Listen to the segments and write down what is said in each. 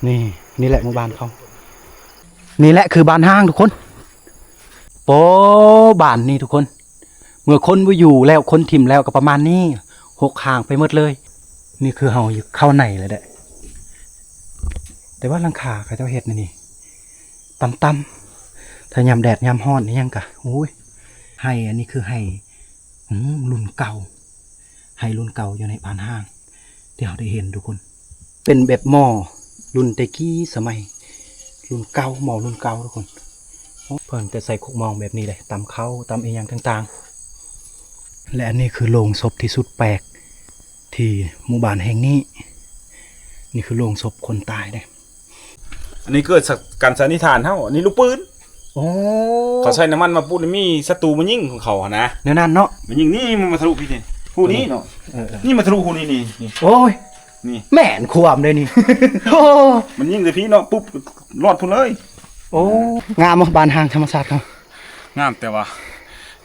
นี่แหละหมู่บ้านเขานี่แหละคือบ้านห้างทุกคนโป้บ้านนี่ทุกคนเมื่อคนไปอยู่แล้วคนถิ่มแล้วก็ประมาณนี้หกห่างไปหมดเลยนี่คือเฮาอยู่เข้าในเลยแหละแต่ว่าหลังคาเขาเจ้าเฮ็ดนี่ต่ำๆถ้ายามแดดยามร้อนนี่ยังกะอุ้ยให้อันนี้คือให้รุ่นเก่าให้รุ่นเก่าอยู่ในบ้านห้างที่เราได้เห็นทุกคนเป็นแบบหม้อรุ่นตะกี้สมัยรุ่นเก่าหม้อรุ่นเก่าทุกคนเพิ่นจะใส่คุกมองแบบนี้เลยตำเข้าตำอีหยังต่างๆและอันนี้คือโลงศพที่สุดแปลกที่หมู่บ้านแห่งนี้นี่คือโลงศพคนตายเลยอันนี้เกิดการสันนิษฐานเท่าอันนี้ลูกปืนโอ้เขาใช้น้ำมันมาปุ๊บมีศัตรูมายิงของเขานะเนื้อนั่นเนาะมันยิงนี่มันมาทะลุพี่นี่หูนี้เนาะนี่มาทะลุหูนี่นี่โอ้ยนี่แม่นความเลยนี่โอ้มันยิงเลยพี่เนาะปุ๊บรอดพุ่นเลยโอ้งามบ้านห้างธรรมศาสตร์เขางามแต่ว่า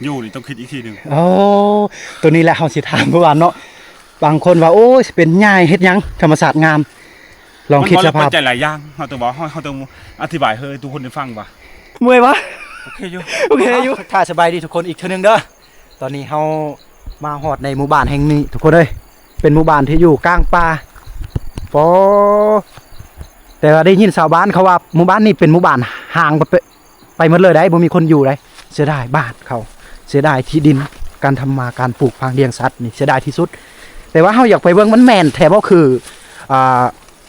อยู่นี่ต้องคิดอีกทีหนึ่งโอ้ตัวนี้แหละเขาสิถามเมื่อวานเนาะบางคนว่าโอ้ยเป็นง่ายเฮ็ดยังธรรมศาสตร์งามลองคิดสภาพมันใจหลายอย่างเขาต้องบอกเขาต้องอธิบายให้ทุกคนได้ฟังว่าเมื่อยวะโอเคอยู่ถ้าสบายดีทุกคนอีกทีนึงเด้อตอนนี้เขามาฮอดในหมู่บ้านแห่งนี้ทุกคนเลยเป็นหมู่บ้านที่อยู่กลางป่าปอแต่ว่าได้ยินชาวบ้านเขาว่าหมู่บ้านนี้เป็นหมู่บ้านห่างไปหมดเลยได้บ่มีคนอยู่เลยเสียดายบ้านเขาเสียดายที่ดินการทำมาการปลูกพังเลี้ยงสัตว์นี่เสียดายที่สุดแต่ว่าเขาอยากไปเบิ่งมันแม่นแท้บ่คือ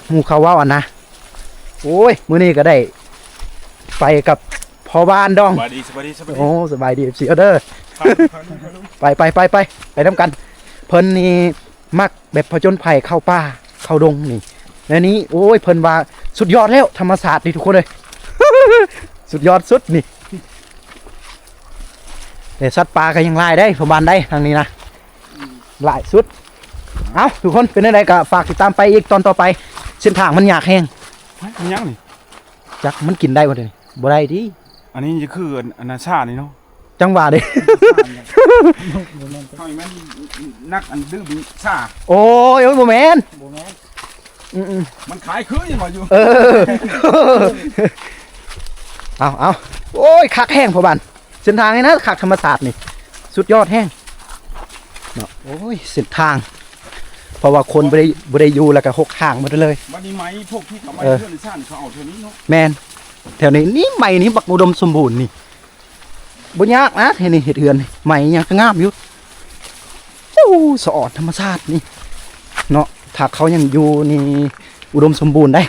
หมู่เขาว่านะโอ้ยมื้อนี้ก็ได้ไปกับพ่อบ้านดองสบายดีโอ้สบายดีFCเด้อไปนำกันเพิ่นนี่มักแบบผจญภัยเข้าป่าเข้าดงนี่แล้วนี้โอ้ยเพิ่นว่าสุดยอดแล้วธรรมศาสตร์นี่ทุกคนเลย สุดยอดสุดนี่แต่สัตว์ป่าก็ยังไล่ได้พ่อบ้านได้ทางนี้นะไล่สุดเอาทุกคนเป็นอะไรก็ฝากติดตามไปอีกตอนต่อไปเส้นทางมันยากแห้งมันยังนี่จักมันกินได้บ่เด้บ่ได้ดิอันนี้จะคืออนาชานี่เนาะจังหวะเด้เขาอีแม่นนักอันดื้อบิชาโอ้ยบ่แม่นมันขายคือยังบ่อยู่เอาโอ้ยคักแห้งพ่อบ้านเส้นทางนี่นะคักธรรมศาสตร์นี่สุดยอดแห้งเนาะโอ้ยเส้นทางเพราะว่าคนบ่ได้อยู่แล้วก็หกห่างหมดเลยวันนี้ไหมพวกที่เขาไม่เพื่อนชาติเขาเอาเท่านี้เนาะแมนแถวนี้นี่ใหม่นี่บักอุดมสมบูรณ์นี่บ่ยากนะเห็นนี่เห็ดเหือนใหม่ยังก็งามอยู่โอ้สะอดธรรมชาตินี่เนาะถ้าเขายังอยู่นี่อุดมสมบูรณ์ได้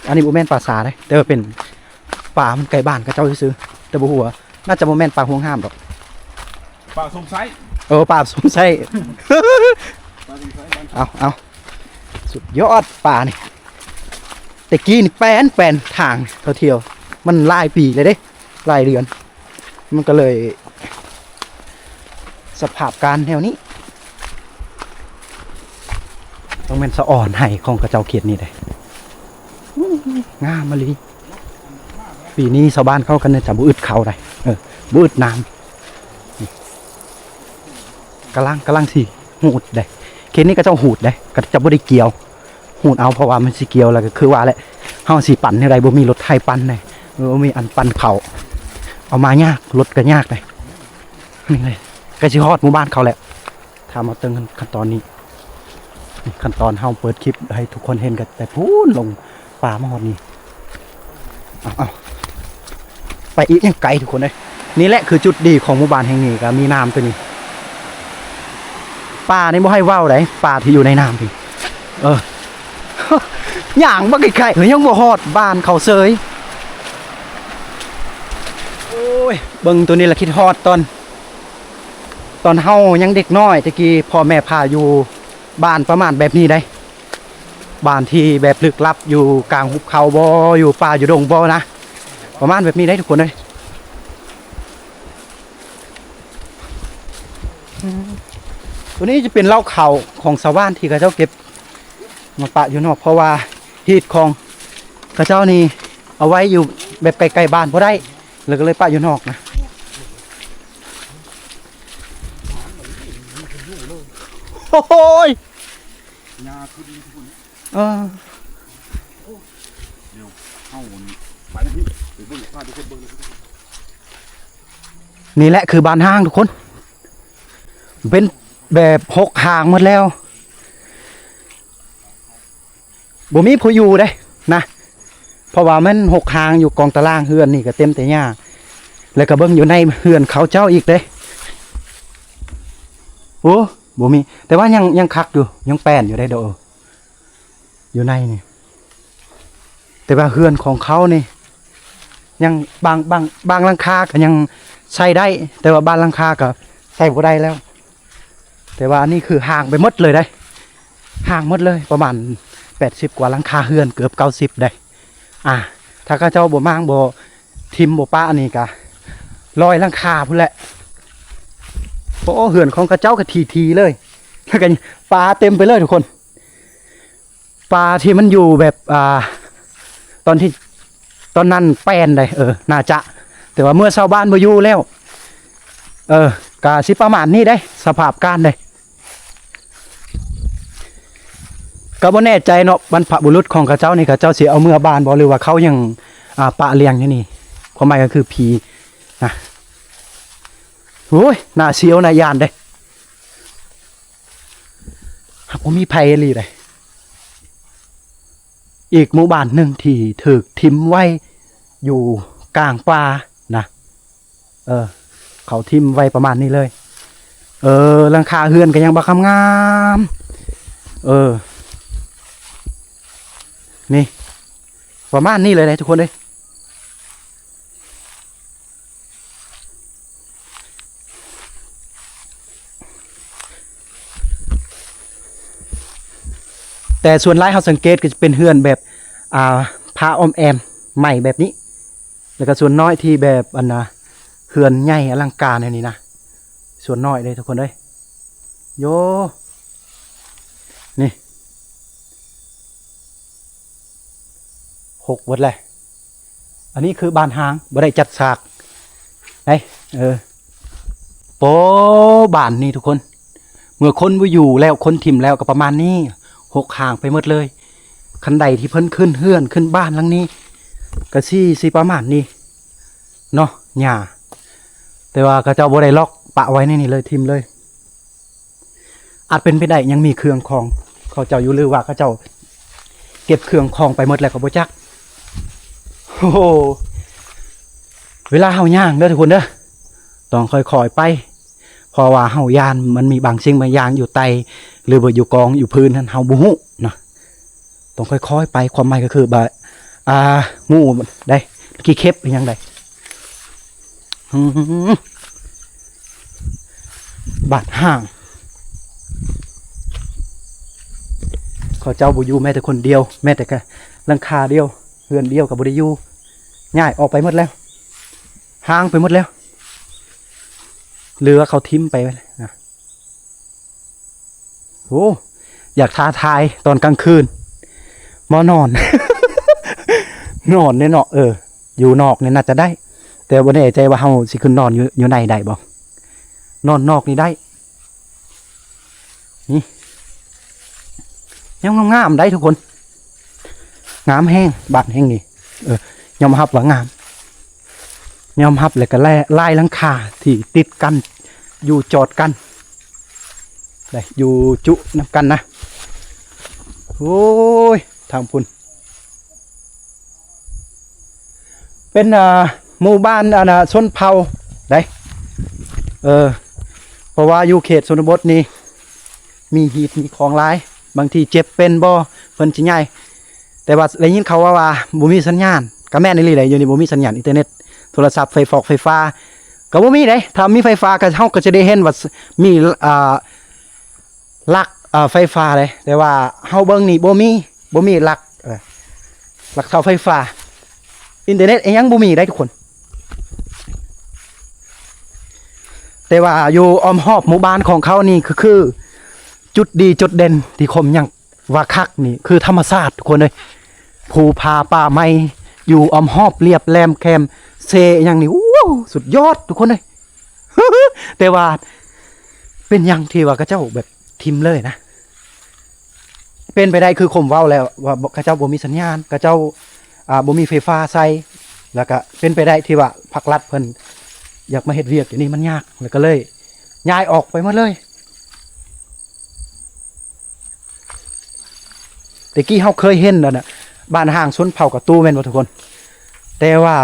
อันนี้บ่แม่นป่าสาได้แต่ว่าเป็นป่ามันไกลบ้านกับเจ้าซื้อแต่บ่ฮู้ว่าน่าจะบ่แม่นป่าห่วงห้ามดอกป่าสมไซป่าสมไซเอาสุดยอดป่านี่แต่กี้นี่แปลนทางเที่ยวมันหลายปีเลยเด้หลายเดือนมันก็เลยสภาพการแถวนี้ต้องเป็นสะอ่อนให้ของกระเจ้าเขียดนี่เลยงามมาเลยปีนี้ชาวบ้านเขากันจะบุอึดเขาได้บุอึดน้ำกำลังสิหูดได้เขียดนี้ก็เจ้าหูดได้ก็จะบ่ได้เกี่ยวหูดเอาเพราะว่ามันสิเกี่ยวแล้วก็คือว่าแหละเฮาสิปั่นในไรบ่มีรถไทยปั่นเลยบ่มีอันปั่นเขาเอามายากรถก็ยากเลยนี่เลยก็สิฮอดหมู่บ้านเขาแหละถ้ามาเติมขั้นตอนนี้ขั้นตอนเฮาเปิดคลิปให้ทุกคนเห็นกันแต่พูนลงป่ามาฮอดนี่เอาไปอีกยังไกลทุกคนเลยนี่แหละคือจุดดีของหมู่บ้านแห่งนี้ก็มีน้ำตัวนี้ป่านี่บ่ให้ว่าวไหนป่าที่อยู่ในน้ำพี่อย่างบ่ไกลๆยังบ่ฮอดบ้านเขาเซยโอ้ยเบิ่งตัวนี้ละคิดฮอดตอนเฮายังเด็กน้อยตะกี้พ่อแม่พาอยู่บ้านประมาณแบบนี้ได้บ้านที่แบบลึกลับอยู่กลางหุบเขาบ่อยู่ป่าอยู่ดงบ่นะประมาณแบบนี้ได้ทุกคนเลยตัวนี้จะเป็นเหล้าเข่าของชาวบ้านที่เขาเจ้าเก็บมาปะอยู่นอกเพราะว่าฮีตของเขาเจ้านี่เอาไว้อยู่แบบไกลๆบ้านพอได้เลยก็เลยปะอยู่นอกนะโอ้ย เอาไปนะพี่ไปเบิ่งพาทุกคนเบิ่งเลย นี่แหละคือบ้านห้างทุกคน เป็นแบบ6 หางหมดแล้วบ่มีผู้อยู่เด้นะเพราะว่ามัน6 หางอยู่กองตารางเฮือนนี่ก็เต็มแต่หญ้าแล้วก็เบิ่งอยู่ในเฮือนเขาเจ้าอีกเด้โอ้บ่มีแต่ว่ายังคักอยู่ยังแป้นอยู่ได้เด้ออยู่ในนี่แต่ว่าเฮือนของเขานี่ยังบางหลังคาก็ยังใช้ได้แต่ว่าบ้านหลังคาก็ใช้บ่ได้แล้วแต่ว่าอันนี้คือห่างไปหมดเลยได้ห่างหมดเลยประมาณ80 กว่าหลังคาเฮือนเกือบ90ได้ถ้าเขาเจ้าบ่มางบ่ทิมบ่ป้าอันนี้ก็100หลังคาพุ่นแหละโอ้เฮือนของเขาเจ้าก็ทีเลยแล้วก็ปลาเต็มไปเลยทุกคนปลาที่มันอยู่แบบตอนนั้นแป้นเลยน่าจะแต่ว่าเมื่อชาวบ้านมาอยู่แล้วกะสิประมาณนี้ได้สภาพการได้ก็บ่แน่ใจเนาะบรรพบุรุษของเขาเจ้านี่เขาเจ้าสิเอาเมื่อบ้านบ่หรือว่าเขายังปะเลี้ยงอยู่นี่ความหมายก็คือผีนะโอ้ยน่าเสียวน่ายานเด้หากบ่มีไผอีหลีเลยอีกหมู่บ้านหนึ่งที่ถูกทิ่มไว้อยู่กลางป่านะเขาทิ่มไว้ประมาณนี้เลยหลังคาเฮือนก็ยังบ่งามนี่ประมาณนี้เลยนะทุกคนเลยแต่ส่วนหลายเขาสังเกตก็จะเป็นเฮือนแบบผ้าอ้อมแอมใหม่แบบนี้แล้วก็ส่วนน้อยที่แบบเฮือนใหญ่อลังการในนี้นะส่วนน้อยเลยทุกคนเลยโยนี่6 วัดเลยอันนี้คือบ้านหางบ่ได้จัดฉากไหนโป้บ้านนี่ทุกคนเมื่อคนบ่อยู่แล้วคนถิ่มแล้วก็ประมาณนี้6 หางไปหมดเลยคันใดที่เพิ่นขึ้นเฮือนขึ้นบ้านหลังนี้ก็สิประมาณนี้เนาะหญ้าแต่ว่าเขาเจ้าบ่ได้ล็อกปะไว้ในนี่เลยทิมเลยอาจเป็นไปได้ยังมีเครื่องของเขาเจ้าอยู่หรือว่าเขาเจ้าเก็บเครื่องของไปหมดแล้วก็บ่จักโอ้โหเวลาเฮาย่างเด้อทุกคนเด้อต้องค่อยๆไปเพราะว่าเฮายานมันมีบางสิ่งบางอย่างอยู่ใต้หรือว่าอยู่กองอยู่พื้นนั้นเฮาบ่ฮู้นะต้องค่อยๆไปความหมายก็คืองูได้กี่เข็บอีหยังได้บาดห่างเขาเจ้าบ่อยู่แม้แต่คนเดียวแม้แต่แค่หลังคาเดียวเฮือนเดียวกับบ่ได้อยู่ย้ายออกไปหมดแล้วห่างไปหมดแล้วเหลือเขาทิ้มไปนะโอ้อยากท้าทายตอนกลางคืนมานอน นอนเนี่ยเนาะอยู่นอกเนี่ยน่าจะได้แต่บ่แน่ใจว่าเฮาสิขึ้นนอนอยู่ในได้บ่นอนนอกนี่ได้นี่ยังงามได้ทุกคนงามแห้งบ้านแห้งนี่ยอมรับว่างามยอมรับเลยก็ลายหลังคาที่ติดกันอยู่จอดกันได้อยู่จุนำกันนะโอ้ยทางพุ่นเป็นหมู่บ้านชนเผ่าได้เพราะว่าอยู่เขตชนบทนี่มีหีดมีของหลายบางทีเจ็บเป็นบ่เพิ่นสิใหญ่แต่ว่าได้ยินเขาว่าบ่มีสัญญาณก็แม่นอีหลีเลยอยู่นี่บ่มีสัญญาณอินเทอร์เน็ตโทรศัพท์ไฟฟ้าก็บ่มีเด้ถ้ามีไฟฟ้าก็เฮาก็จะได้เห็นว่ามีลักไฟฟ้าเลยแต่ว่าเฮาเบิ่งนี่บ่มีลักเสาไฟฟ้าอินเทอร์เน็ตยังบ่มีได้ทุกคนแต่ว่าอยู่อ้อมรอบหมู่บ้านของเขานี่คือจุดดีจุดเด่นที่คมยังว่าคักนี่คือธรรมชาติทุกคนเลยภูผาป่าไม้อยู่อ้อมรอบเรียบแหลมแคมเซอย่างนี้ว้าวสุดยอดทุกคนเลย แต่ว่าเป็นอย่างที่ว่าเขาเจ้าแบบทิมเลยนะเป็นไปได้คือคมเว้าแล้วว่าเขาเจ้าบ่มีสัญญาณเขาเจ้า บ่มีไฟฟ้าใส่แล้วก็เป็นไปได้ที่ว่าภาครัฐเพิ่นอยากมาเฮ็ดเวียกอยู่นี่มันยากแล้วก็เลยย้ายออกไปหมดเลยแต่กี้เฮาเคยเห็นแล้วน่ะบ้านห้างชนเผ่ากระตู้แม่นบ่ทุกคนแต่ว่า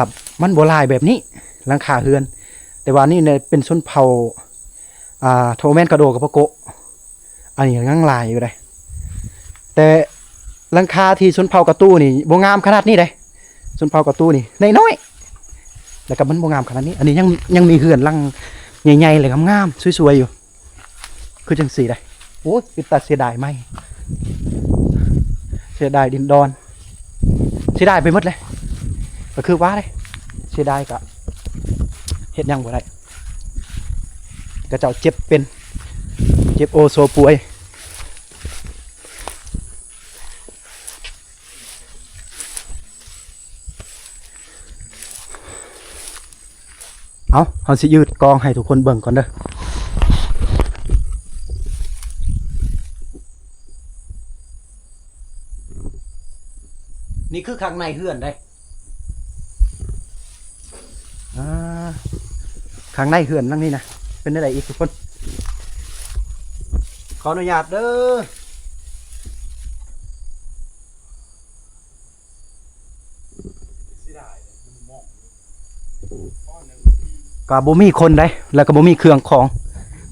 มันบ่หลายแบบนี้หลังคาเฮือนแต่ว่านี่เนี่ยเป็นชนเผ่าโทแมนกระโดกับพะโกะอันนี้ยังหลายอยู่เลยแต่หลังคาที่ชนเผ่ากระตู้นี่บ่งามขนาดนี้เลยชนเผ่ากระตู้นี่น้อยๆแล้วก็มันบ่งามขนาดนี้อันนี้ยังมีเฮือนหลังใหญ่ๆเลยงามๆสวยๆอยู่คือจังซี่ได้โอ้ยคือตัดเสียดายไหมเสียดายดินดอนเสียดายไปหมดเลยก็คือว่าเลยเสียดายกะเฮ็ดยังบ่ได้ก็เจ้าเจ็บเป็นเจ็บโอโซป่วยเอาสิยืดกองให้ทุกคนเบิ่งก่อนเด้อนี่คือข้างในเฮือนได้ข้างในเฮือนนั่งนี่นะเป็นอะไรอีกทุกคนขออนุญาตเด้อกะบ่มีคนได้แล้วก็บ่มีเครื่องของ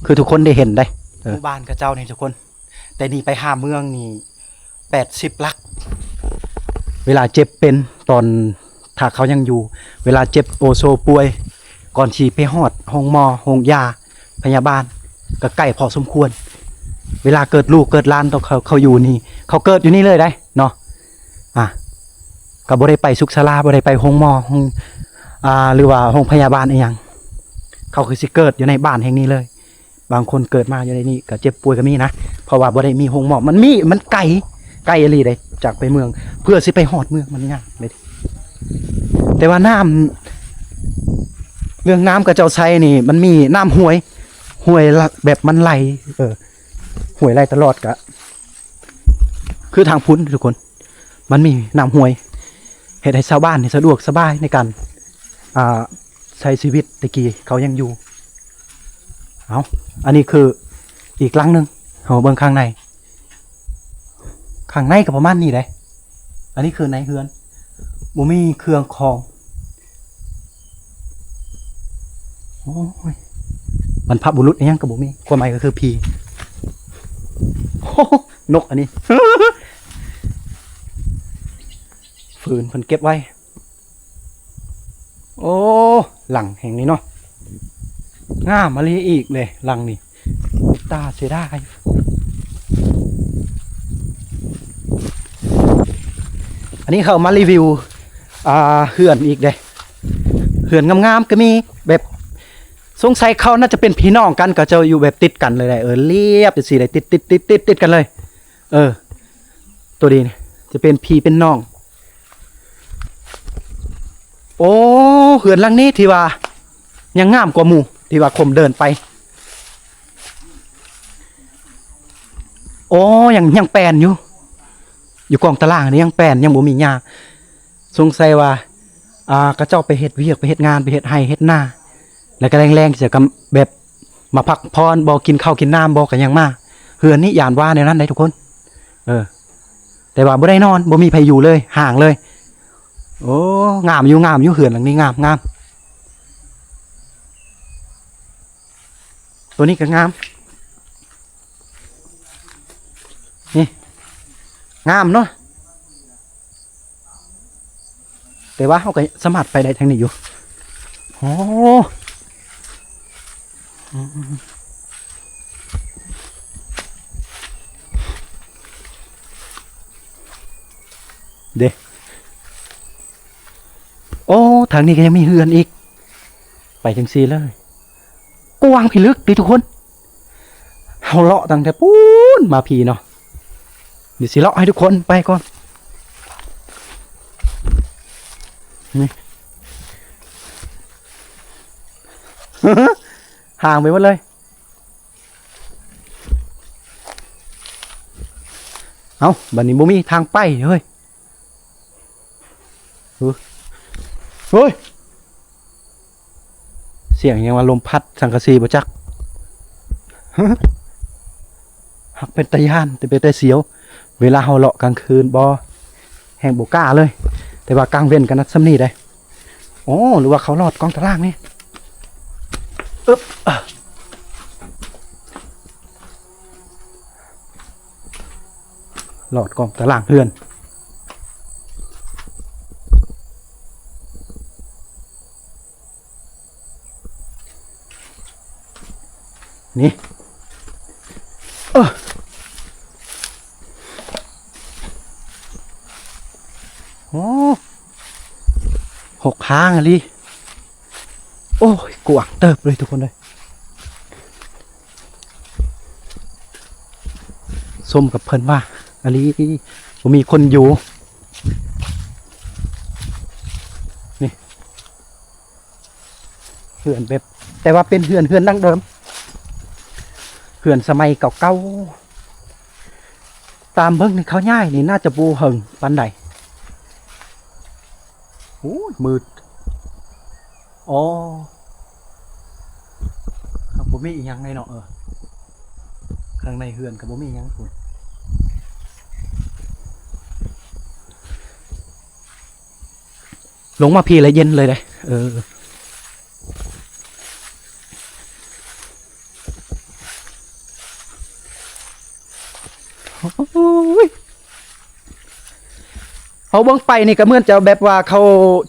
คือทุกคนได้เห็นได้หมู่บ้านกับเจ้านี่ทุกคนแต่นี่ไปหาเมืองนี่80 ลักเวลาเจ็บเป็นตอนถ้าเขายังอยู่เวลาเจ็บโอโซป่วยก่อนฉีไปฮอดห้องหมอห้องยาพยาบาลก็ใกล้พอสมควรเวลาเกิดลูกเกิดหลานต้องเขาอยู่นี่เขาเกิดอยู่นี่เลยได้เนาะก็บ่ได้ไปสุขศาลาบ่ได้ไปห้องหมอห้องหรือว่าห้องพยาบาลอีหยังเขาคือสิเกิดอยู่ในบ้านแห่งนี้เลยบางคนเกิดมาอยู่ในนี้ก็เจ็บป่วยก็มีนะเพราะว่าบ่ได้มีห้องหมอมันไกลอีหลีได้จากไปเมืองเพื่อสิไปฮอดเมืองมันยากเลยแต่ว่าน้ำเรื่องน้ำกับเจ้าไซนี่มันมีน้ำห้วยแบบมันไหลห้วยไหลตลอดกะคือทางพุ้นทุกคนมันมีน้ำห้วยเฮ็ดให้ชาวบ้านสะดวกสบายในการใช้ชีวิตตะกี้เขายังอยู่อันนี้คืออีกหลังนึงเอาเบิ่งข้างในก็ประมาณนี้เลยอันนี้คือในเฮือนบ่มีเครื่องของโอ้ยบรรพบุรุษยังกับบ่มีความหมายก็คือผีนกอันนี้ ฟืนเพิ่นเก็บไว้โอ้หลังแห่งนี้เนาะงามมาลีอีกเลยหลังนี่ตาเสียดายอันนี้เขามารีวิวเขื่อนอีกเลยเขื่อนงามๆก็มีแบบสงสัยเขาน่าจะเป็นพี่น้องกันก็จะอยู่แบบติดกันเลยแหละเรียบจะสีอะไรติดกันเลยตัวดีนี่จะเป็นพี่เป็นน้องโอ้เขื่อนหลังนี้ที่ว่ายังงามกว่าหมู่ที่ว่าคมเดินไปโอ้ยังแปลนอยู่กองตารางนี่ยังแปลนยังบ่มีหญ้าสงสัยว่าก็เจ้าไปเฮ็ดเวียกไปเฮ็ดงานไปเฮ็ดไร่เฮ็ดนาแล้วก็แรงๆจะกำแบบมาพักพรบ่กินข้าวกินน้ำบ่กันยังมาเฮือนนี่ย่านว่าแนวนั้นได้ทุกคนแต่ว่าบ่ได้นอนบ่มีไผอยู่เลยห่างเลยโอ้งามอยู่เฮือนหลังนี้งามตัวนี้ก็งามนี่งามเนาะแต่ว่าเขาก็สามารถไปได้ทางนี้อยู่โอ้เด้โอ้ทางนี้ก็ยังมีเฮือนอีกไปจังซี่เลยกว้างพิลึกดิทุกคนเฮาเลาะตั้งแต่ปูนมาพีเนาะเดี๋ยวสิเลาะให้ทุกคนไปก่อนนี่ ห่างไปหมดเลยบัดนี้บ่มีทางไปเฮ้ย เฮ้ยเสียงยังว่าลมพัดสังกะสีบ่จักหักเป็นตะย่านแต่เป็นตะเสียวเวลาเฮาเลาะกลางคืนบ่แห่งบ่กล้าเลยแต่ว่ากลางเว้นกันนัดซ้ำนี่ได้อ๋อหรือว่าเขาลอดกองตารางนี่อึ๊บลอดกองตารางเฮือนนี่โอ้6 ข้างอะลิโอ้ยกวางเติบเลยทุกคนเลยส้มกับเพิ่นว่าอะลิผมมีคนอยู่นี่เฮือนแบบแต่ว่าเป็นเฮือนดั้งเดิมเฮือนสมัยเก่าๆตามเบิ่งนี่เขาย่ายนี่น่าจะบูเหิงปานใดโอ้ยมืดอ๋อครับบ่มีอีหยังไงเนาะข้างในเฮือนก็บ่มีอีหยังพุ่นลงมาพี่แล้วเย็นเลยเด้โอ้ยเขาเบิ่งไปนี่ก็เหมือนจะแบบว่าเขา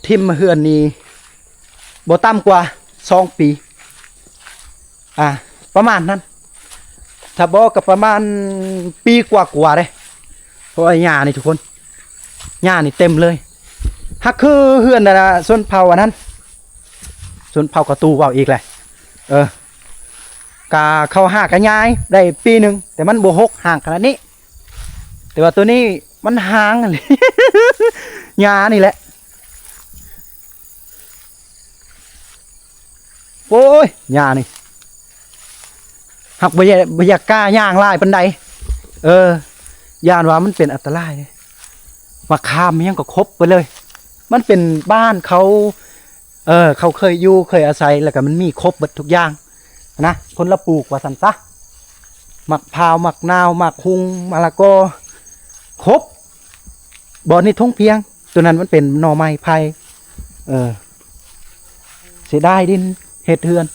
ทิ่มเฮือนนี่บ่ต่ำกว่า2 ปีประมาณนั้นถ้าบ่ก็ประมาณปีกว่าๆเด้เพราะว่าหญ้านี่ทุกคนหญ้านี่เต็มเลยฮักคือเฮือนน่ะชนเผ่าอันนั้นชนเผ่ากระตูเว้าอีกแหละกะเข้าหากะย้ายได้ปีนึงแต่มันบ่หกห่างขนาดนี้แต่ว่าตัวนี้มันห่างเลย หญ้านี่แหละโอ้ยหญ้านี่หักบ่อยากกล้าย่างลายปานใดย่านว่ามันเป็นอันตรายมาข้ามยังก็ครบไปเลยมันเป็นบ้านเขาเขาเคยอยู่เคยอาศัยแล้วก็มันมีครบหมดทุกอย่างนะคนละปลูกว่าซั่นซะหมักพร้าวหมักนาวหมักฮุงมะละกอครบบ่อนี่ทุ่งเพียงตัวนั้นมันเป็นหน่อไม้ไผ่เสียดายดินเฮ็ดเฮือน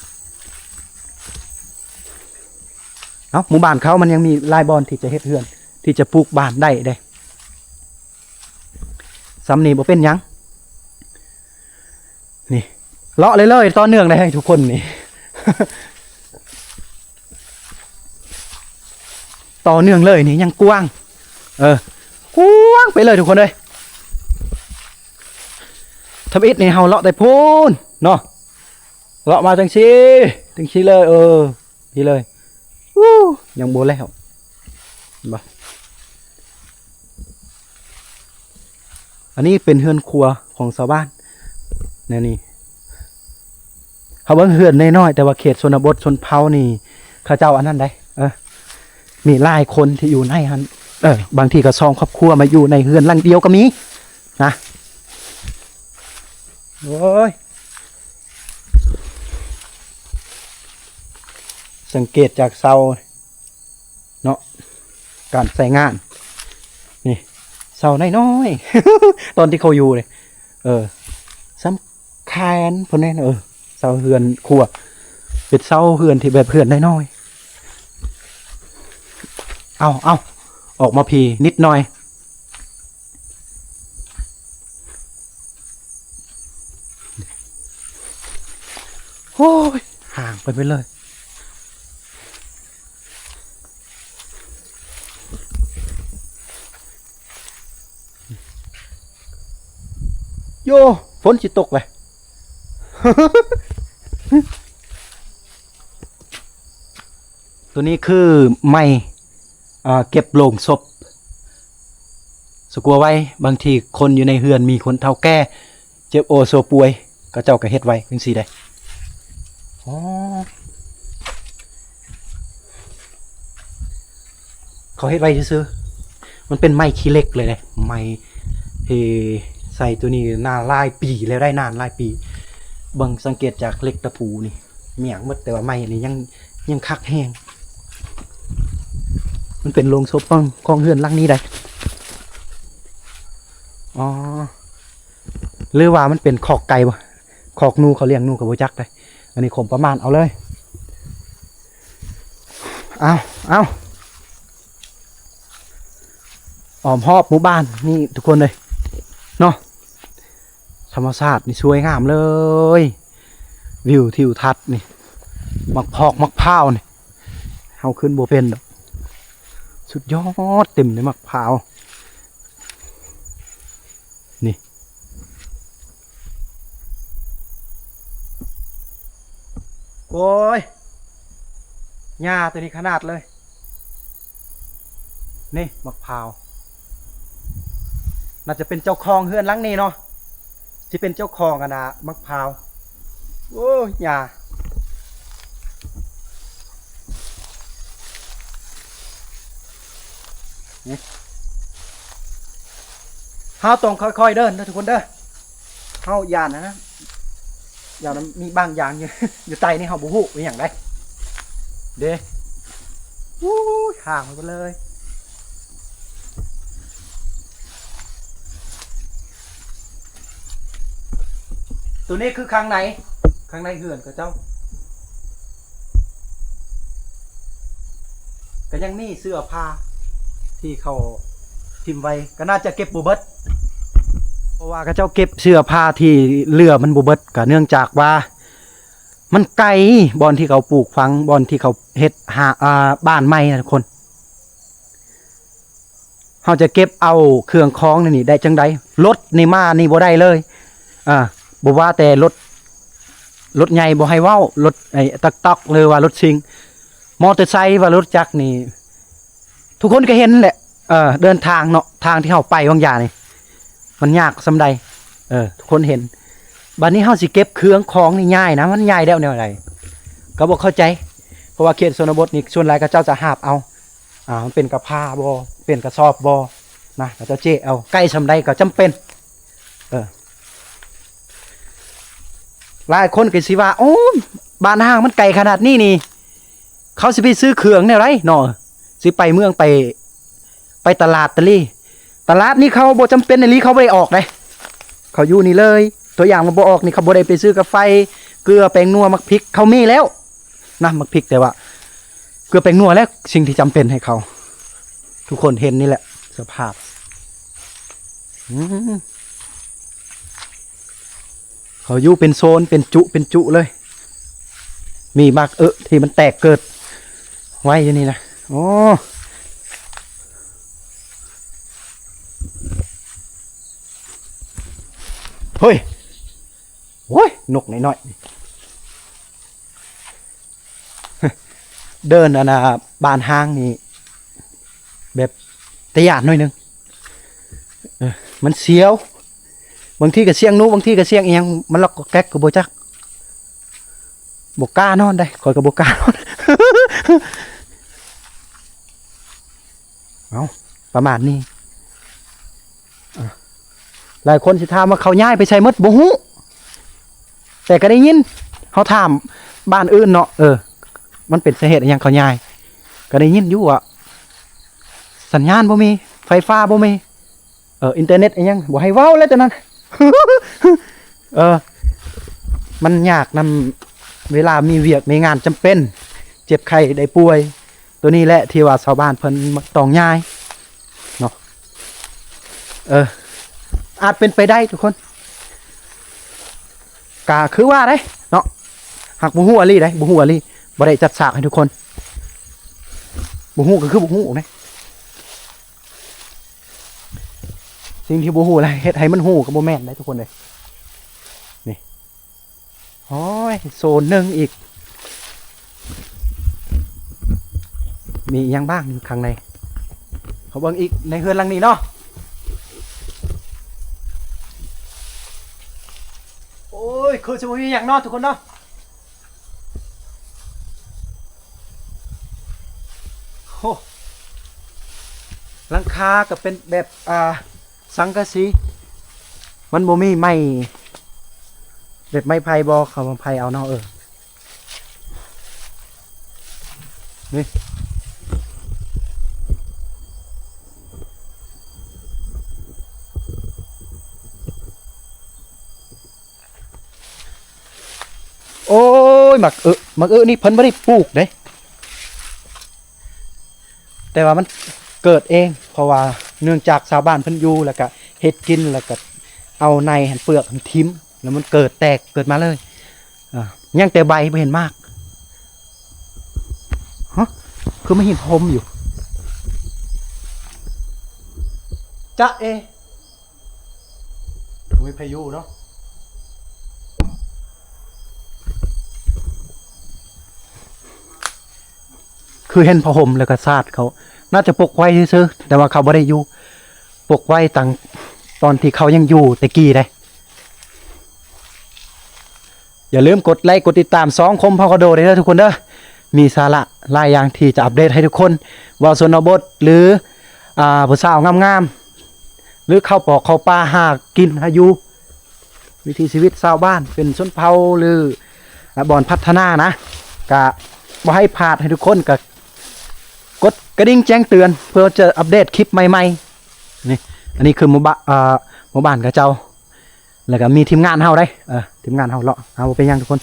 หมู่บ้านเขามันยังมีลายบอนที่จะเฮ็ดเฮือนที่จะปลูกบ้านได้เด้ซ้ำนี่บ่เป็นหยังนี่เลาะเลยต่อเนื่องได้ให้ทุกคนนี่ ต่อเนื่องเลยนี่ยังกว้างกว้างไปเลยทุกคนเลยทำอิฐนี่เฮาเลาะได้พูนเนาะเลาะมาจังซี่เลยนี่เลยยังโบแล้วบ่อันนี้เป็นเฮือนครัวของชาวบ้านแนวนี้เขาว่าเฮือนน้อยๆแต่ว่าเขตชนบทชนเผ่านี่เขาเจ้าอันนั้นได้มีหลายคนที่อยู่ในหันบางทีก็2 ครอบครัวมาอยู่ในเฮือนหลังเดียวก็มีนะโอ้ยสังเกตจากเสาเนาะการใส่งานนี่เสาน้อยๆ ตอนที่เขาอยู่เลยสำคัญพวกนี้เสาเฮือนครัวเป็นเสาเฮือนที่แบบเฮือนน้อยๆเอาออกมาพีนิดหน่อยโอ้ยห่างไปเลยโยฝนสิตกเลย ตัวนี้คือไม้เก็บโลงศพสกัวไว้บางทีคนอยู่ในเฮือนมีคนเฒ่าแก่เจ็บโอโซป่วยก็เจ้าก็เฮ็ดไว้จังซี่ได้เขาเฮ็ดไว้ซื่อๆมันเป็นไม้ขี้เหล็กเลยไม้ ใส่ตัวนี้นานหลายปีแล้วได้นานหลายปีเบิ่งสังเกตจากเหล็กตะปูนี่เมียงหมดแต่ว่าไม้นี่ยังคักแห้งมันเป็นโรงศพของเฮือนหลังนี้ได้อ๋อหรือว่ามันเป็นคอกไก่บ่คอกนูเขาเลี้ยงนูกับบ่จักได้อันนี้ผมประมาณเอาเลยเอาอ้อมรอบหมู่บ้านนี่ทุกคนเลยเนาะธรรมชาตินี่สวยงามเลยวิวทิวทัศน์นี่มักพอกมักพร้าวนี่เฮาขึ้นบ่เป็นดอกสุดยอดเต็มเลยมักพร้าวนี่โอ้ยหญ้าตัวนี้ขนาดเลยนี่มักพร้าวน่าจะเป็นเจ้าของเฮือนหลังนี้เนาะจะเป็นเจ้าของกันนะมักพร้าวโอ้ยหญ้าเฮาต้องค่อยๆเดินนะทุกคนเด้อเฮาย่านนะอย่างนั้นมีบางอย่างอยู่ อยู่ใต้นี่เฮาบ่ฮู้เป็นหยังไดเด้วู้ห่างไปเลยตัวนี้คือข้างในเหือนกับเจ้าก็ยังมีเสื้อผ้าที่เขาทิมไว้ก็น่าจะเก็บบ่เบิดเพราะว่าเขาเจ้าเก็บเสื้อผ้าที่เรือมันบ่เบิดก็เนื่องจากว่ามันไกลบอนที่เขาปลูกฝังบอนที่เขาเฮ็ดหาบ้านใหม่นะทุกคนเขาจะเก็บเอาเครื่องคล้องนี่ได้จังใดรถนี่มานี่บ่ได้เลยบ่ว่าแต่รถใหญ่บ่ให้เว้ารถไอ้ตักๆเลยว่ารถซิงมอเตอร์ไซค์ว่ารถจักรนี่ทุกคนก็เห็นแหละเดินทางเนาะทางที่เฮาไปบางอย่างนี่มันยากซำใดทุกคนเห็นบัดนี้เฮาสิเก็บเครื่องของนี่ง่ายนะมันง่ายแล้วแนวใดก็บ่เข้าใจเพราะว่าเขตชนบทนี่ส่วนหลายก็เจ้าจะหาบเอามันเป็นกระพาบ่เป็นกระสอบบ่นะก็เจ้าเจ๊เอาใกล้ซำใดก็จำเป็นหลายคนก็สิว่าโอ้บ้านห้างมันไกลขนาดนี้นี่เขาสิไปซื้อเครื่องแนวไรเนาะสิไปเมืองไปตลาดตะลี่ตลาดนี่เขาบ่จำเป็นในนี้เขาบ่ได้ออกเลยเขาอยู่นี่เลยตัวอย่างมันบ่ออกนี่เขาบ่ได้ไปซื้อกาแฟเกลือแป้งนัวมักพริกเขามีแล้วนะมักพริกแต่ว่าเกลือแป้งนัวแล้วสิ่งที่จำเป็นให้เขาทุกคนเห็นนี่แหละสภาพเขาอยู่เป็นโซนเป็นจุเลยมีมากที่มันแตกเกิดไว้อย่างนี้นะโอ้เฮ้ยโอ้ยนกน้อยๆ เดินบานห้างนี่แบบตะยานหน่อยนึงมันเสียวบางทีก็เสียงนู้บางทีก็เสียงเอียงมันล็อกแก๊กกับโบจักบกล้านอนได้คอยกับบกล้านอน เอาประมาณนี้หลายคนสิถามว่าเขาย้ายไปใช้มดบ่ฮู้แต่ก็ได้ยินเขาถามบ้านอื่นเนาะมันเป็นสาเหตุอย่างเขาย้ายก็ได้ยินอยู่ว่าสัญญาณบ่มีไฟฟ้าบ่มีอินเทอร์เน็ตยังบ่ให้เว้าแล้วจังนั้น มันยากนำเวลามีเวียกมีงานจำเป็นเจ็บไข้ได้ป่วยตัวนี้แหละที่ว่าชาวบ้านเพิ่นต้องย้ายเนาะอาจเป็นไปได้ทุกคนกะคือว่าได้เนาะหากบ่ฮู้อะไรได้บ่ฮู้อะไรบ่ได้จัดฉากให้ทุกคนบ่ฮู้ก็คือบ่ฮู้นะสิ่งที่บ่ฮู้อะไรเฮ็ดให้มันฮู้ก็บ่แม่นได้ทุกคนเลยนี่โอ้ยโซนหนึ่งอีกมียังบ้างอยู่ข้างในเขาเบิ่งอีกในเฮือนหลังนี้เนาะโอ้ยคือจะมีอย่างนอกทุกคนเนาะโอ้หลังคาก็เป็นแบบสังกะสี มันบ่มีไม้แบบไม้ไผ่บ่เขามาไผ่เอาเนาะนี่โอ้ยหมักนี่เพิ่นบ่ได้ปลูกเด้แต่ว่ามันเกิดเองเพราะว่าเนื่องจากชาวบ้านเพิ่นอยู่แล้วก็เฮ็ดกินแล้วก็เอาในหันเปลือกหันทิ่มแล้วมันเกิดแตกเกิดมาเลยยังแต่ใบบ่เห็นมากฮะคือไม่เห็นพรมอยู่จ๊ะมีพายุเนาะคือเห็นผ้าห่มแล้วก็ซาดเขาน่าจะปกไว้ซื่อแต่ว่าเขาไม่ได้อยู่ปกไว้ตั้งตอนที่เขายังอยู่แต่กี้ได้อย่าลืมกดไลค์กดติดตาม2คมพากระโดดเลยนะทุกคนเด้อมีสาระหลายอย่างที่จะอัปเดตให้ทุกคนว่าชนบทหรือผู้สาวงามๆหรือเข้าปอกเข้าป่าหากินหาอยู่วิถีชีวิตชาวบ้านเป็นชนเผ่าหรือบ่อนพัฒนานะกะบ่ให้พลาดให้ทุกคนกะกดกระดิ่งแจ้งเตือนเพื่อจะอัปเดตคลิปใหม่ๆนี่อันนี้คือหมู่บ้านกับเจ้าแล้วก็มีทีมงานเฮาได้ทีมงานเฮาเลาะเฮาเป็นยังทุกคน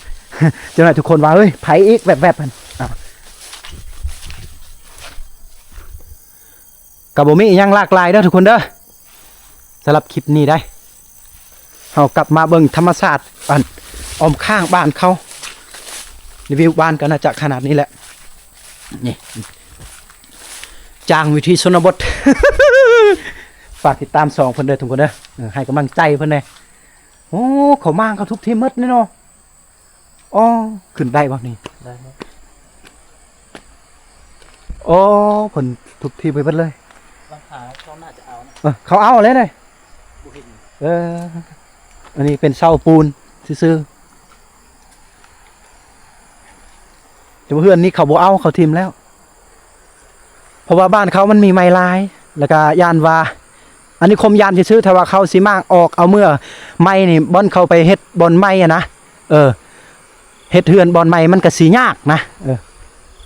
เจ้าหน้าทุกคนว่าเฮ้ยไผอีกแบบมันกับบ่มียังหลากหลายเด้อทุกคนเด้อสำหรับคลิปนี้ได้เฮากลับมาเบิ่งธรรมชาติบ้านอ้อมข้างบ้านเขารีวิวบ้านก็น่าจะขนาดนี้แหละนี่จางวิธีชนบท ฝากติดตาม2เพิ่นเด้อทุกคนเด้อให้กำลังใจเพิ่นเด้โอ้เขามางเขาทุกทีมดแน่นอนอ๋อขึ้นได้บ่นี่ได้โอ้เพิ่นทุกทีไปเบิดเลยราคาเขาน่าจะเอานะเขาเอาเลยเลยอันนี้เป็นเสาปูนซื่อแต่เพื่อนนี่เขาบ่เอาเขาทิมแล้วเพราะว่าบ้านเขามันมีไม้ลายแล้วก็ยานว่าอันนี้คมยานซื่อๆถ้าว่าเขาสิมากออกเอาเมื่อไม้นี่บ่อนเขาไปเฮ็ดบ่อนไม้อะนะเฮ็ดเฮือนบ่อนไม้มันก็สิยากนะ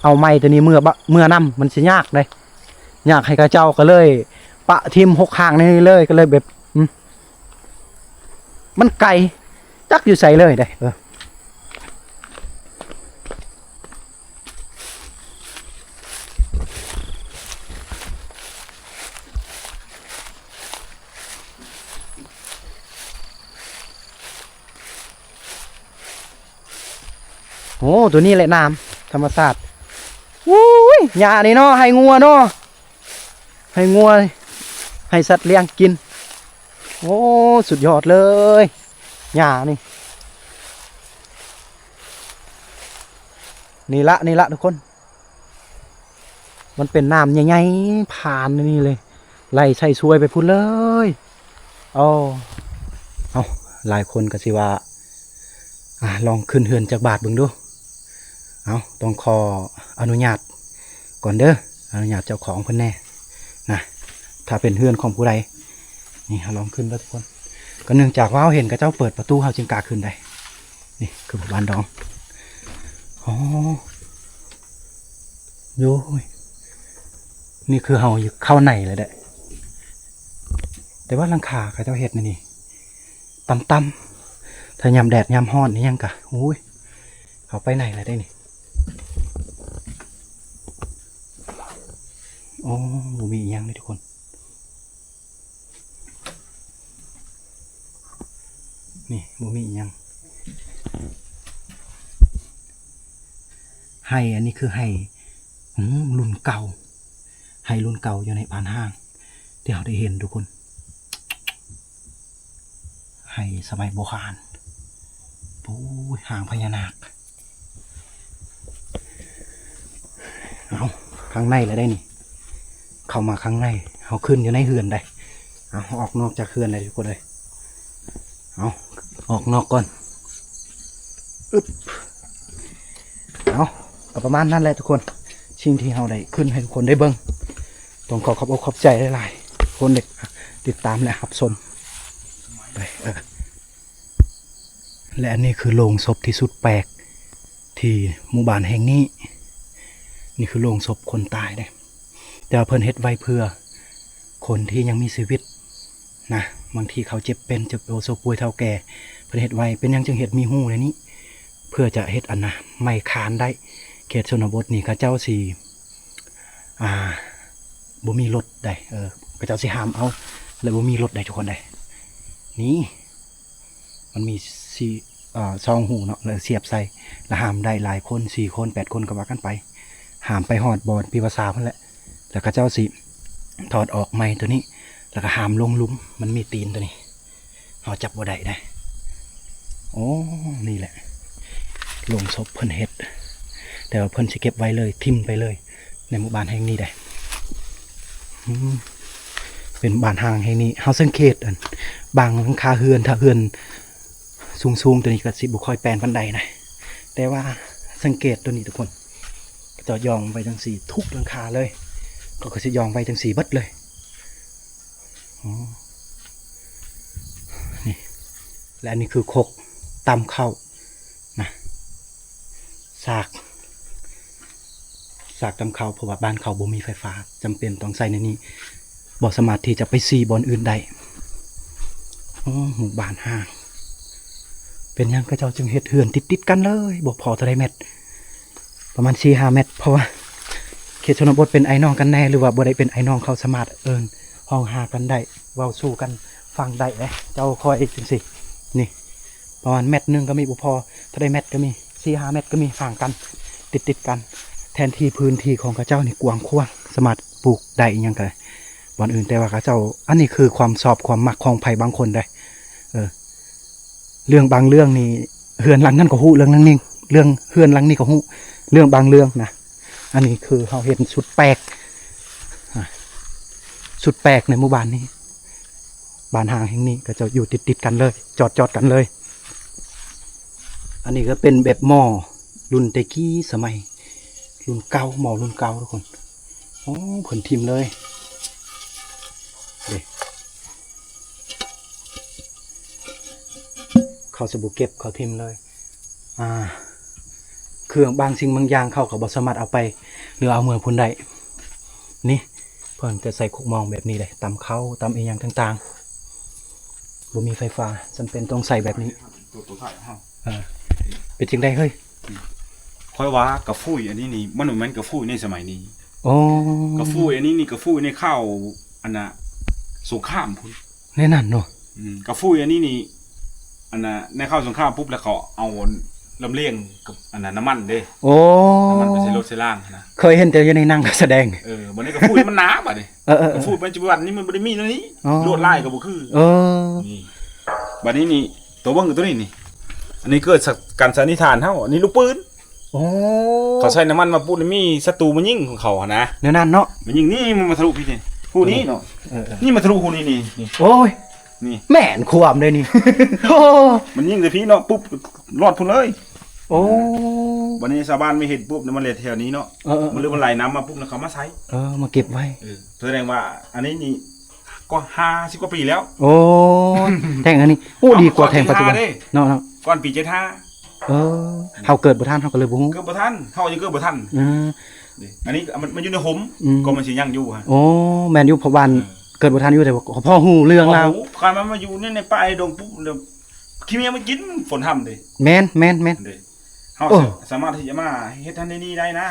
เอาไม้ตัวนี้เมื่อนำมันสิยากเลยยากให้กระเจ้าก็เลยปะทิม6ข้างนี่เลยก็เลยแบบมันไกลจักอยู่ใส่เลยได้โอ้ตัวนี้แหละน้ำธรรมชาติอุ้ยหญ้านี่เนาะให้งัวเนาะให้งัวให้สัตว์เลี้ยงกินโอ้สุดยอดเลยหญ้านี่ละทุกคนมันเป็นน้ำใหญ่ๆผ่านนี่เลยไล่ใส่ช่วยไปพูดเลยเอาหลายคนก็สิว่าลองขึ้นเฮือนจากบาทเบิ่งดูต้องขออนุญาตก่อนเด้ออนุญาตเจ้าของเพิ่นแน่นะถ้าเป็นเฮือนของผู้ใดนี่ลองขึ้นแล้วทุกคนก็เนื่องจากว่าเห็นกับเจ้าเปิดประตูเฮาจึงกล้าขึ้นได้นี่คือบ้านดองโย้ยนี่คือเฮาอยู่เข้าในเลยเด้อแต่ว่าหลังคากับเจ้าเห็ดนี่ต่ำๆถ้ายามแดดยามร้อนนี่ยังกะอุ้ยเขาไปไหนเลยได้นี่โอ้มียังเลยทุกคนนี่มียังไห้อันนี้คือไห้รุ่นเก่าไห้รุ่นเก่าอยู่ในบ้านห้างที่เราได้เห็นทุกคนไห้สมัยโบราณปูห่างพญานาคเอาข้างในเลยได้นี่เข้ามาข้างในเอาขึ้นอยู่ในเฮือนได้เอาออกนอกจากเฮือนเลยทุกคนเลยเอาออกนอกก่อนเอาประมาณนั้นแหละทุกคนสิ่งที่เราได้ขึ้นให้ทุกคนได้เบิ่งต้องขอขอบอกขอบใจหลายๆคนเด็กติดตามและรับชม ไปและอันนี้คือโลงศพที่สุดแปลกที่หมู่บ้านแห่งนี้นี่คือโลงศพคนตายเด้แต่ว่าเพิ่นเฮ็ดไว้เพื่อคนที่ยังมีชีวิตนะบางทีเขาเจ็บเป็นเจ็บโซป่วยเท่าแก่เพิ่นเฮ็ดไว้เป็นหยังจึงเฮ็ดมีหูในนี้เพื่อจะเฮ็ดอันนะไม่คานได้เขตชนบทนี่เขาเจ้าสิบ่มีรถได้เขาเจ้าสิห้ามเอาแล้วบ่มีรถได้ทุกคนได้นี่มันมีซองหูเนาะแล้วเสียบใส่แล้วห้ามได้หลายคน4คน8คนก็ว่ากันไปห้ามไปหอดบอนปีภาษาเพิ่นแหละแล้วก็เจ้าสิถอดออกไม้ตัวนี้แล้วก็ห้ามลงหลุมมันมีตีนตัวนี้เราจับบ่ได้โอ้นี่แหละลงศพเพิ่นเฮ็ดแต่ว่าเพิ่นสิเก็บไว้เลยทิ่มไปเลยในหมู่บ้านแห่งนี้ได้เป็นบ้านห่างแห่งนี้เฮาสังเกตอันบางหลังคาเฮือนถ้าเฮือนสูงๆตัวนี้ก็สิบ่ค่อยแปลนปานใดนะแต่ว่าสังเกตตัวนี้ทุกคนจะยองไว้จังสี่ทุกหลังคาเลยก็สิยองไว้จังสี่เบิดเลยนี่และอันนี้คือคกตำเข้านะซากตำเข้าเพราะว่าบ้านเขาบ่มีไฟฟ้าจำเป็นต้องใส่ในนี้บ่สามารถที่จะไปซีบอนอื่นได้หมู่บ้านห่างเป็นยังก็เจ้าจึงเฮ็ดเฮือนติดกันเลยบ่พอเท่าไรเม็ดประมาณ4-5 เม็ดเพราะว่าเขตชนบทเป็นไอ้น้องกันแน่หรือว่าบ่ได้เป็นไอ้น้องเขาสามารถห้องหากันได้เว้าสู้กันฟังได้เลยเจ้าคอยจังสินี่ประมาณเม็ดนึงก็มีบ่พอเท่าไรเม็ดก็มี4-5 เม็ดก็มีห่างกันติดกันแทนที่พื้นที่ของข้าเจ้านี่กว้างขวางสามารถปลูกได้อีกอย่างกันวันอื่นแต่ว่าข้าเจ้าอันนี้คือความชอบความมักของไผบางคนได้เรื่องบางเรื่องนี่เฮือนหลังนั่นก็ฮู้เรื่องนั้นนี่เรื่องเฮือนหลังนี่ก็ฮู้เรื่องบางเรื่องนะอันนี้คือเราเห็นสุดแปลกในหมู่บ้านนี้บ้านห่างแห่งนี้ก็จะอยู่ติดกันเลยจอดกันเลยอันนี้ก็เป็นแบบหม้อรุ่นเตกี้สมัยรุ่นเก่าหม้อรุ่นเก่าทุกคนโอ้ผลทิมเลยเขาสบู่เก็บเขาทิมเลยเครื่องบางสิ่งบางอย่างเขาบสามารถเอาไปหรือเอาเมืองพุ่นได้นี่เพิ่นจะใส่คุกมองแบบนี้เลยตำเข้าตำอีกอย่างต่างๆบ่มีไฟฟ้าจำเป็นต้องใส่แบบนี้ตัวถ่ายเฮาเป็นจริงได้เฮ้ยค่อยว่ากระฟุ้ยอันนี้นี่มันเหมือนกระฟุ้ยในสมัยนี้กระฟุ้ยอันนี้นี่กระฟุ้ยในข้าวอันน่ะสงครามพุ่นแน่นั่นเนาะกระฟุ้ยอันนี้นี่อันน่ะในข้าวสงครามปุ๊บแล้วเขาเอาลำเลียงกับอันนั้นน้ำมันเด้น้ำมันไปใส่รถใส่ล่างนะเคยเห็นแต่ยังในนั่งแสดงวันนี้กระฟุ้ยมันหนาบ่ดิกระฟุ้ยปัจจุบันนี้มันบ่ได้มีตัวนี้ลวดลายก็บ่คือนี่บัดนี้นี่ตัวเบิ่งตัวนี้นี่อันนี้เกิดการสันนิษฐานเฮาอันนี้ลูกปืนเขาใช้น้ำมันมาปุ๊บมีศัตรูมันยิงของเขานะแน่นั่นเนาะมันยิงนี่มันมาทะลุพี่นี่ผู้นี้เนาะนี่มาทะลุผู้นี้นี่โอ้ยนี่แม่นความเลยนี่มันยิงแต่พี่เนาะปุ๊บรอดพุ่นเลยโอ้วันนี้ชาวบ้านไม่เห็นปุ๊บมันเลยแถวนี้เนาะมันเลยมันไหลน้ำมาปุ๊บแล้วเขามาใช้มาเก็บไว้แสดงว่าอันนี้นี่ก็50 กว่าปีแล้วโอ้แทงอันนี้โอ้ดีกว่าแทงปัจจุบันเนาะก่อนปี75เขาเกิดบ่ทันเขาก็เลยบ่ฮู้เกิดบ่ทันเขายังเกิดบ่ทันอันนี้มันอยู่ในห่มก็มันสิยังอยู่ฮะโอ้แม่นอยู่เพราะบ้านเกิดบ่ทันอยู่แต่ว่าพ่อฮู้เรื่องราวการมันมาอยู่ในป่าดงปุ๊บขี้เมียมันกินฝนทำดิแม่นเขาสามารถที่จะมาเฮ็ดทันในนี้ได้นะ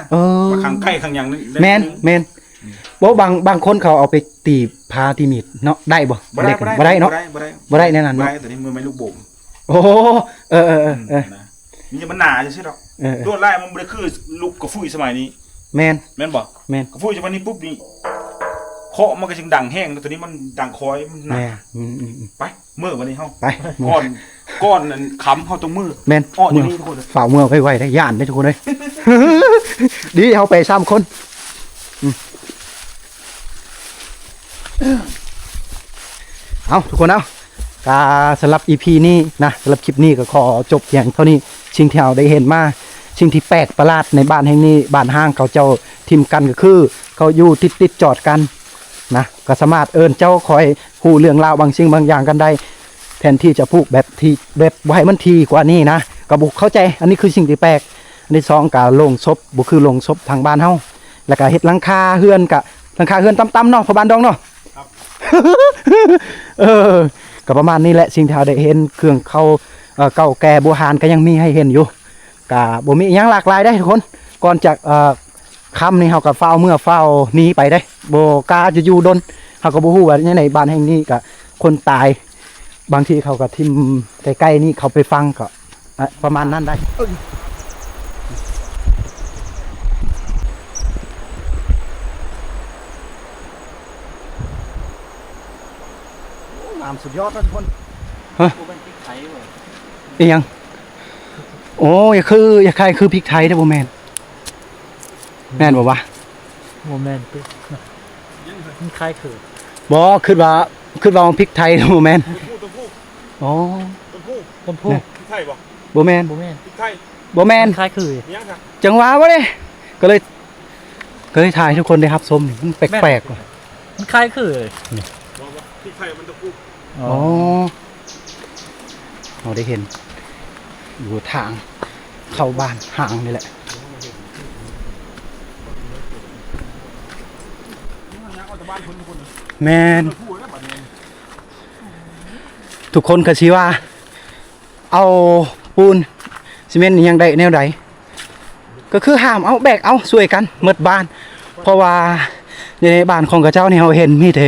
มาขังไก่ขังอย่างแม่นบ่บางคนเขาเอาไปตีพาตีมีดเนาะได้บ่ได้เนาะบ่ได้แน่นอนเนาะแต่นี่มือไม่ลูกบ่มโอ้นี่มันหนาจังซี่ดอกลวดลายมันบ่ได้คือลูกกระฟุ้ยสมัยนี้แม่นบ่กระฟุ้ยสมัยนี้ปุ๊บนี่เคาะมันก็จึงดังแห้งตัวนี้มันดังคอยมันหนาไปเมื่อวันนี้เฮาไปก้อนนั้นค้ำเฮาตรงมือแม่นอ้ออย่างนี้ทุกคนฝ่ามือไว้ได้ย่านได้ทุกคนเลยดีเฮาไป3 คนเอาทุกคนเอาสำหรับ EP นี้นะสำหรับคลิปนี้ก็ขอจบอย่างเท่านี้สิ่งที่เราได้เห็นมาสิ่งที่แปลกประหลาดในบ้านแห่งนี้บ้านห้างเขาเจ้าทิมกันก็คือเขาอยู่ติดจอดกันนะก็สามารถเจ้าคอยฮู้เรื่องราวบางสิ่งบางอย่างกันได้ แทนที่จะปลูกแบบที่แบบบ่ให้มันทีกว่านี้นะก็บ่เข้าใจอันนี้คือสิ่งที่แปลกอันที่สองก็โรงศพบ่คือโรงศพทางบ้านเฮาแล้วก็เฮ็ดหลังคาเฮือนก็หลังคาเฮือนต่ำๆเนาะพอบ้านดองเนาะ ครับ ก็ประมาณนี้แหละสิ่งที่เราได้เห็นเครื่องเขาเก่าแก่โบราณก็ยังมีให้เห็นอยู่ก็บ่มีอิหยังหลากหลายได้ทุกคนก่อนจากค่ำนี่เฮาก็เฝ้าเมื่อเฝ้าหนีไปได้บ่กล้าจะอยู่ดนเฮาก็บ่ฮู้ว่าในบ้านแห่งนี้ก็คนตายบางทีเขาก็ทิ่มใกล้ๆนี่เขาไปฟังก็ประมาณนั้นได้งามสุดยอดนะทุกคนฮะอีหยังโอ้ยอย่าใครคือพริกไทยนะบ่แม่นแม่นบ่วะ โมเมนต์มันคล้ายคือ บ่คิดว่าพริกไทยนะบ่แม่น ต้นผู้ อ๋อ ต้นพู พริกไทยบ่ บ่แม่น โมเมนต์ พริกไทย บ่แม่น คล้ายคือ ยังค่ะ จังหวะวะเด้ก็เลยถ่ายให้ทุกคนได้รับชมนี่มันแปลกๆว่ะ มันคล้ายคือ บอกว่าพริกไทยมันต้นผู้ อ๋อเราได้เห็นอยู่ทางเข้าบ้านห่างนี่แหละแมนทุกคนก็ชี้ว่า เอาปูนซีเมนต์นี่ยังได้แนวใดก็คือห้ามเอาแบกเอาช่วยกันหมดบ้าน เพราะว่าในบ้านของกระเจ้านี่เราเห็นมีแต่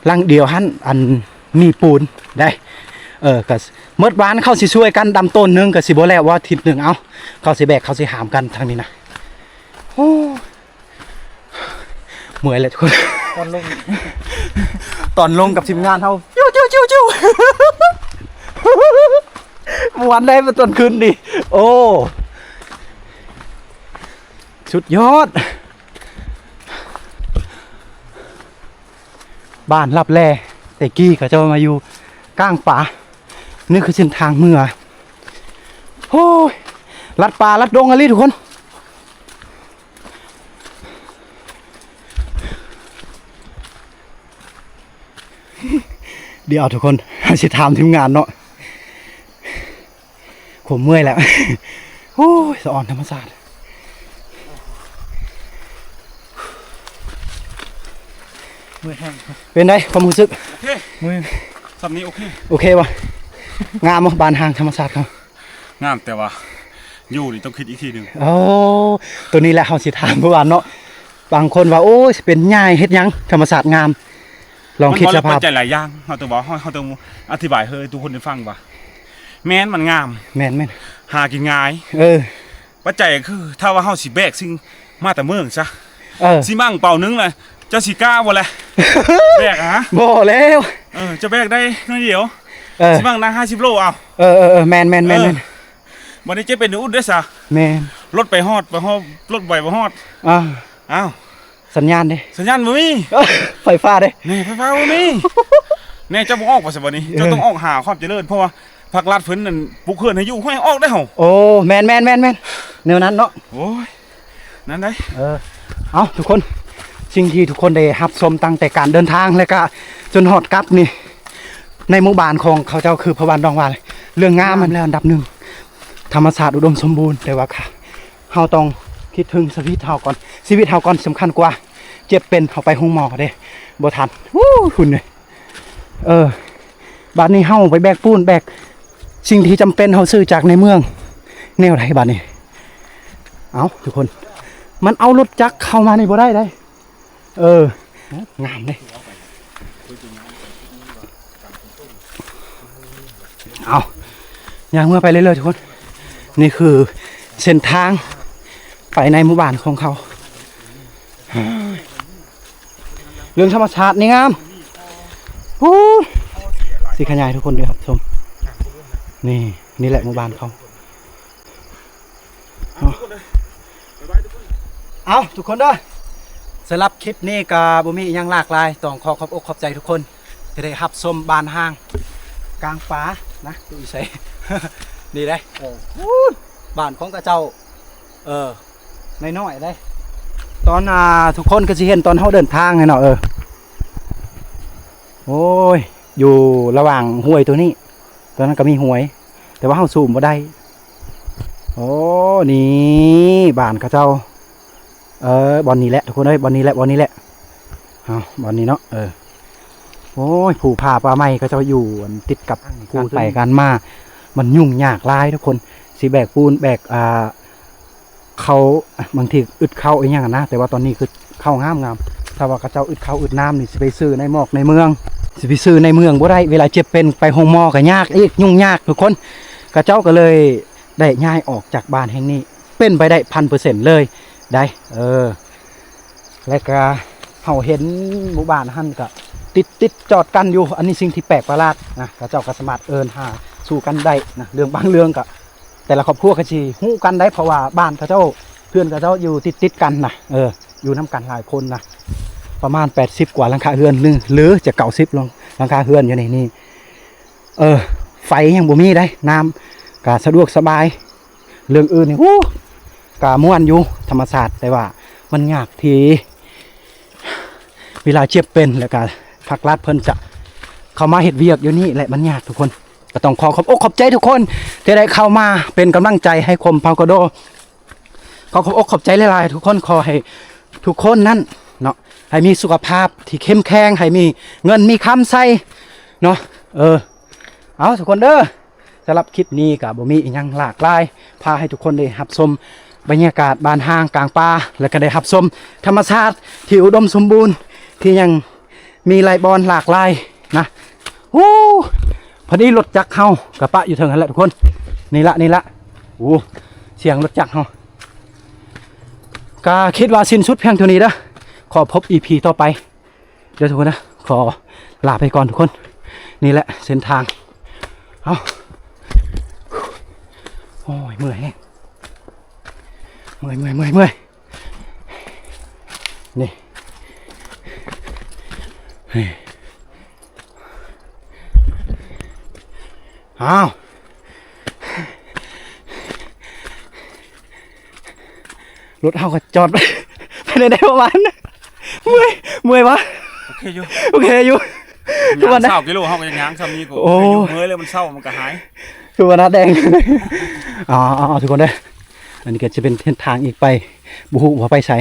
หลังเดียวหันอันมีปูนได้ก็หมดบ้านเขาสิช่วยกันดำต้นนึงก็สิบ่แล้วว่าทิศนึงเอาเขาสิแบกเขาสิหามกันทางนี้นะโอ้เมื่อยเลยทุกคน ตอนลง ตอนลงกับทีมงานเขาจิ้วมวนได้มาตอนคืนดิโอ้สุดยอดบ้านรับแลแต่กี้เขาจะมาอยู่กลางป่านี่คือเส้นทางเมื่อโอ้ยลัดป่าลัดดงอะไรทุกคนเดี๋ยวทุกคนจะถามทีมงานเนาะผมเมื่อยแล้วโอ้ยสะอ่อนธรรมศาสตร์มือแห้ง เป็นไงความรู้สึก โอเค มือ สำนี้โอเค โอเคป่ะงามมั้บานทางธรรมศาสตร์เขา งามแต่ว่าอยู่นี่ต้องคิดอีกทีหนึง โอ้ตัวนี้แหละเขาสิถามเมื่อวานเนาะบางคนว่าโอ้ยเป็นง่ายเฮ็ดหยังธรรมศาสตร์งาม ลองคิดสภาพ ปัจจัยหลายอย่างเขาต้องบอกเขาต้องอธิบายให้ทุกคนได้ฟังว่าแม้นมันงาม แม่น หากินง่าย ปัจจัยคือถ้าว่าเฮาสิแบกสิ่งมาแต่เมืองซะสิมั่งเป่านึงเลยเจ้าสิกล้าบ่แหละ แบกฮะ บ่แล้ว จะแบกได้น้อยเดียว สิมั่งนะ50 โลเอา แม่น วันนี้จะเป็นอุ่นได้ซะ แม่น รถไปฮอดรถไหวบ่ฮอด อ้าว สัญญาณเด้ สัญญาณบ่มี ไฟฟ้าเด้ นี่ไฟฟ้าบ่มีแน่เจ้าบ่ออกว่าซะบัดนี้เจ้าต้องออกหาความเจริญเพราะว่าภาครัฐเพิ่นนั่นปลุกเฮือนให้อยู่ให้ออกได้เฮา โอ้แม่นแนวนั้นเนาะ โอ้ยนั่นได้ เอาทุกคนสิ่งที่ทุกคนได้รับชมตั้งแต่การเดินทางแล้วก็จนฮอดกลับนี่ในหมู่บ้านของเขาเจ้าคือพระบานดองวาเลยเรื่องงามมันแล้วอันดับหนึ่งธรรมศาสตร์อุดมสมบูรณ์แต่ว่าค่ะเฮาต้องคิดถึงชีวิตเฮาก่อนชีวิตเฮาก่อนสำคัญกว่าเจ็บเป็นเฮาไปห้องหมอเด้บ่ทันคุณเลยบ้านนี้เฮาไปแบกปูนแบกสิ่งที่จำเป็นเฮาซื้อจากในเมืองแนวไหนบ้านนี้เอาทุกคนมันเอารถจักรเข้ามาในบ่ได้เลยงามเลยเอาอย่างเมื่อไปเรื่อยๆทุกคนนี่คือเส้นทางไปในหมู่บ้านของเขาเรื่องธรรมชาตินี่งามสิขยายทุกคนด้วยครับชมนี่แหละหมู่บ้านเขาเอาทุกคนเด้อสำหรับคลิปนี้ก็บ่มีอิหยังหลากหลายต้องขอบอกขอบใจทุกคนที่ได้รับชมบ้านห้างกลางป่านะดูอีใส่ นี่ได้บ้านของกระเจ้าน้อยๆได้ตอนทุกคนก็สิเห็นตอนเฮาเดินทางไงเนาะโอ้ยอยู่ระหว่างห้วยตัวนี้ ตอนนั้นก็มีหวย แต่ว่าเฮาสูบบ่ได้โอ้นี่บ้านเขาเจ้าบอนนี้แหละทุกคนเอ้ยบอนนี้แหละบอนนี้แหละเอาบอนนี้เนาะโอ้ยผูผาป่าไม้เขาเจ้าอยู่ติดกับการไปกันมามันยุ่งยากหลายทุกคนสิแบกปูนแบกเขาบางทีอึดเข้าอย่างนั้นนะแต่ว่าตอนนี้คือเข้างามถ้าว่าเขาเจ้าอึดเข้าอึดน้ำนี่สิไปซื้อในหมอกในเมืองสิไปซื้อในเมืองบ่ได้เวลาเจ็บเป็นไปห้องหมอก็ยากอีกยุ่งยากทุกคนเขาเจ้าก็เลยได้ย้ายออกจากบ้านแห่งนี้เป็นไปได้ 1,000% เลยได้และก็เฮาเห็นหมู่บ้านหั่นก็ติดจอดกันอยู่อันนี้สิ่งที่แปลกประหลาดนะเขาเจ้าก็สามารถหาสู้กันได้นะเรื่องบางเรื่องก็แต่ละครอบครัวก็สิฮู้กันได้เพราะว่าบ้านเขาเจ้าเพื่อนเขาเจ้าอยู่ติดกันนะอยู่นํกันหลายคนนะประมาณ80กว่าหลังคาเรือนหรือจะ90ลงหลังคาเรือนอยู่นี่ไฟยังบ่มีได้น้ำก็สะดวกสบายเรื่องอื่นนี่ก็ม่วนอยู่ธรรมศาสตร์แต่ว่ามันยากที่เวลาเจ็บเป็นแล้วก็ภาครัฐเพิ่นจะเข้ามาเฮ็ดเวียกอยู่นี่แหละมันยากทุกคนก็ต้องขอบใจทุกคนที่ได้เข้ามาเป็นกำลังใจให้คมพาวกโดขอบใจหลายๆทุกคนขอให้ทุกคนนั้นเนาะให้มีสุขภาพที่เข้มแข็งให้มีเงินมีคำใส่เนาะเอาทุกคนเด้อสำหรับคลิปนี้ก็บ่มีอีหยังหลากหลายพาให้ทุกคนได้รับชมบรรยากาศบ้านห้างกลางป่าแล้วก็ได้รับชมธรรมชาติที่อุดมสมบูรณ์ที่ยังมีไรบอนหลากหลายนะพอดีรถจักรเฮากระปะอยู่เทิงนั่นแหละทุกคนนี่ละเสียงรถจักรเฮาก็คิดว่าสิ้นสุดเพียงเท่านี้นะขอพบ EP ต่อไปเดี๋ยวทุกคนนะขอลาไปก่อนทุกคนนี่แหละเส้นทางโอ้ยเมื่อยนี่รถเฮาก็จอดไปได้ประมาณเมื่อยวะโอเคอยู่ทุกวันนะ20 กิโลเฮาก็ยังง้างซ้ำนี้ก็เมื่อยเลยมันเศร้ามันก็หายทุกวันนะแดงทุกคนเด้ออันนี้ก็จะเป็นเส้นทางอีกไปบุหูหัวไปใส่